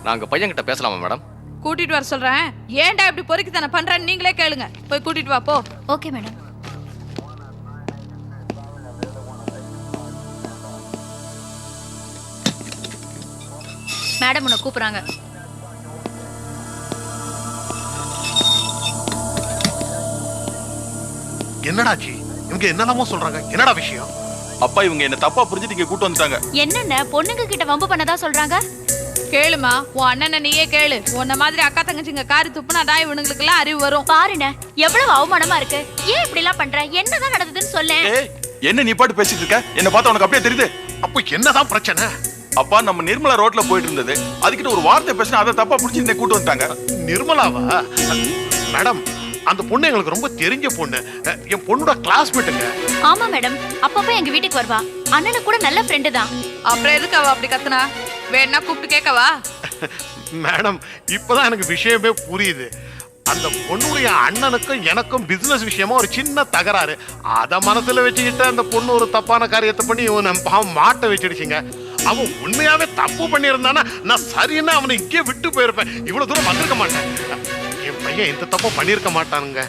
நாங்க பையன்கிட்ட பேசலாமா மேடம்? கூட்டிட்டு வர சொல்றேன். ஏன்டா இப்படி பொறுக்கித்தனை பண்றேன்னு நீங்களே கேளுங்க. போய் கூட்டிட்டு வா போ. Okay madam. மேடம் உன்னை கூப்பிடுறாங்க. என்னடாச்சி இவங்க என்னெல்லாமோ சொல்றாங்க? என்னடா விஷயம்? அப்பா இவங்க என்ன தப்பா புரிஞ்சுட்டு இங்க கூட்டு வந்துட்டாங்க. என்னென்ன பொண்ணுங்க கிட்ட வம்பு பண்ணதா சொல்றாங்க? கேளுமா, உன் அண்ணனை நீயே கேளு. உன்ன மாதிரி அக்கா தங்கச்சிங்க காரி துப்புனாதான் இவனுங்களுக்கு எல்லாம் அறிவு வரும். பாருண்ண எவ்வளவு அவமானமா இருக்கு. ஏன் இப்படி எல்லாம் பண்ற? என்னதான் நடந்ததுன்னு சொல்ல. என்ன நீ பாட்டு பேசிட்டு இருக்க? என்ன பார்த்தா உனக்கு அப்படியே தெரியுது? அப்போ என்னதான் பிரச்சனை? அப்பா நம்ம நிர்மலா ரோட்ல போயிட்டு இருந்தது, அதுக்கிட்ட ஒரு வார்த்தை பேசினா அதை தப்பா புடிச்சு இந்த கூட்டு வந்துட்டாங்க. நிர்மலாவா? மேடம் அந்த பொண்ணு எங்களுக்கு ரொம்ப தெரிஞ்ச பொண்ணு. என் பொண்ணோட கிளாஸ்மேட்டுங்க. ஆமா மேடம், அப்பப்ப எங்க வீட்டுக்கு வருவா. அண்ணனு கூட நல்ல ஃப்ரெண்டு தான். அப்புறம் எதுக்கு அவ அப்படி கத்துனா? வேணா கூப்பிட்டு கேட்கவா? மேடம் இப்பதான் எனக்கு விஷயமே புரியுது. அந்த பொண்ணுடைய அண்ணனுக்கும் எனக்கும் பிசினஸ் விஷயமா ஒரு சின்ன தகராறு. அத மனசுல வச்சுக்கிட்டு அந்த பொண்ணு ஒரு தப்பான காரியத்தை பண்ணி இவனை மாட்ட வச்சிடுச்சிங்க. அவன் உண்மையாவே தப்பு பண்ணியிருந்தானா நான் சரின்னு அவனை இங்கே விட்டு போயிருப்பேன். இவ்வளவு தூரம் வந்திருக்க மாட்டேன். என் பையன் எந்த தப்பும் பண்ணியிருக்க மாட்டானுங்க.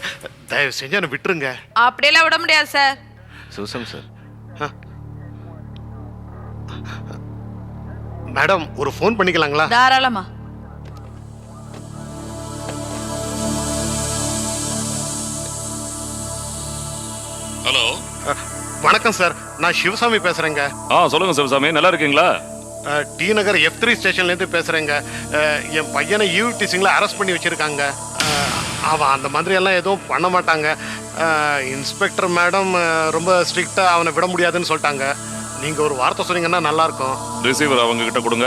தயவு செஞ்சு என்னை விட்டுருங்க. அப்படியெல்லாம் விட முடியாது சார். சிவசாமி சார். மேடம் ஒரு ஃபோன் பண்ணிக்கலாங்களா? தாராளமா. ஹலோ, வணக்கம் சார், நான் சிவசாமி பேசுறேங்க. சொல்லுங்க சிவசாமி, நல்லா இருக்கீங்களா? டி நகர் F3 ஸ்டேஷன்ல இருந்து பேசுறேங்க. என் பையனை ஈவ்டீசிங்ல அரெஸ்ட் பண்ணி வச்சிருக்காங்க. அவன் அந்த மாதிரி எல்லாம் எதுவும் பண்ண மாட்டாங்க. இன்ஸ்பெக்டர் மேடம் ரொம்ப ஸ்ட்ரிக்டா அவனை விட முடியாதுன்னு சொல்லிட்டாங்க. நீங்க ஒரு வார்த்தை சொன்னீங்கன்னா நல்லா இருக்கும். ரிசீவர் அவங்க கிட்ட கொடுங்க.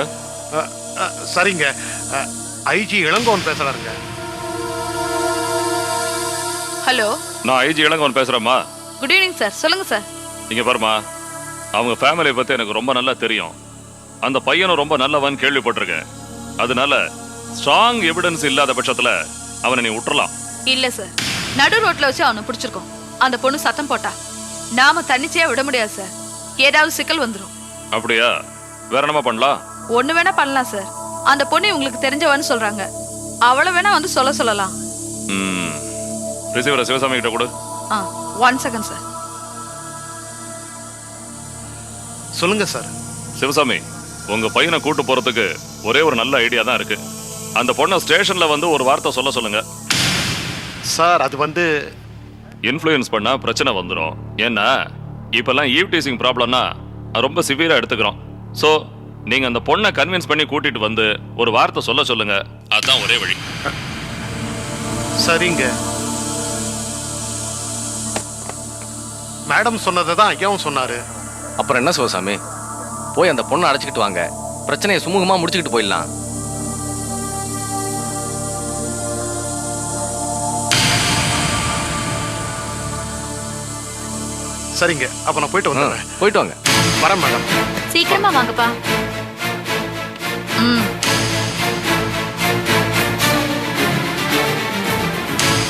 சரிங்க. ஐஜி இளங்கோவன் பேசுறாருங்க. ஹலோ, நான் ஐஜி இளங்கோவன் பேசுறேம்மா. Good evening sir. சொல்லுங்க சார். நீங்க பாருமா, அவங்க ஃபேமிலியை பத்தி எனக்கு ரொம்ப நல்லா தெரியும். அந்த பையனும் ரொம்ப நல்லவன் கேள்விப்பட்டிருக்கேன். அதனால ஸ்ட்ராங் எவிடன்ஸ் இல்லாத பட்சத்துல அவனை நீ விட்டுறலாம். இல்ல சார், நடு ரோட்ல வச்சு அவனை பிடிச்சிருக்கோம். அந்த பொண்ணு சத்தம் போட்டா நாம தன்னிச்சையா விட முடியாது சார். ஏதாவது சிக்கல் வந்துடும். அப்படியா? வேற என்னமா பண்ணலாம்? ஒண்ணு வேணா பண்ணலாம் சார். அந்த பொண்ணு உங்களுக்கு தெரிஞ்சவன்னு சொல்றாங்க. அவளை வேணா வந்து சொல்லலாம். ரிசீவரை சிவசாமி கிட்ட கொடு. 1 செகண்ட் சார். சொல்லுங்க சார். சிவசாமி, உங்க பையனை கூட்டு போறதுக்கு ஒரே ஒரு நல்ல ஐடியா தான் இருக்கு. அந்த பொண்ணை ஸ்டேஷன்ல வந்து ஒரு வார்த்தை சொல்லுங்க. சார் அது வந்து இன்ஃப்ளூயன்ஸ் பண்ணா பிரச்சனை வந்துடும். ஏன்னா இப்பெல்லாம் ஈவ்டீசிங் ப்ராப்ளம்னா ரொம்ப சிவியரா எடுத்துக்கிறோம். ஸோ நீங்க அந்த பொண்ணை கன்வின்ஸ் பண்ணி கூட்டிட்டு வந்து ஒரு வார்த்தை சொல்லுங்க. அதுதான் ஒரே வழி. சரிங்க. மேடம் சொன்னதை தான் ஐயாவும் சொன்னாரு. அப்புறம் என்ன சிவசாமி, போய் அந்த பொண்ணை அழைச்சிக்கிட்டு வாங்க. பிரச்சனையை சுமூகமா முடிச்சுக்கிட்டு போயிடலாம். சரிங்க, அப்ப நான் போயிட்டு வந்துடுறேன். போயிட்டு வாங்க. வரேன் மேடம். சீக்கிரமா வாங்கப்பா. ம்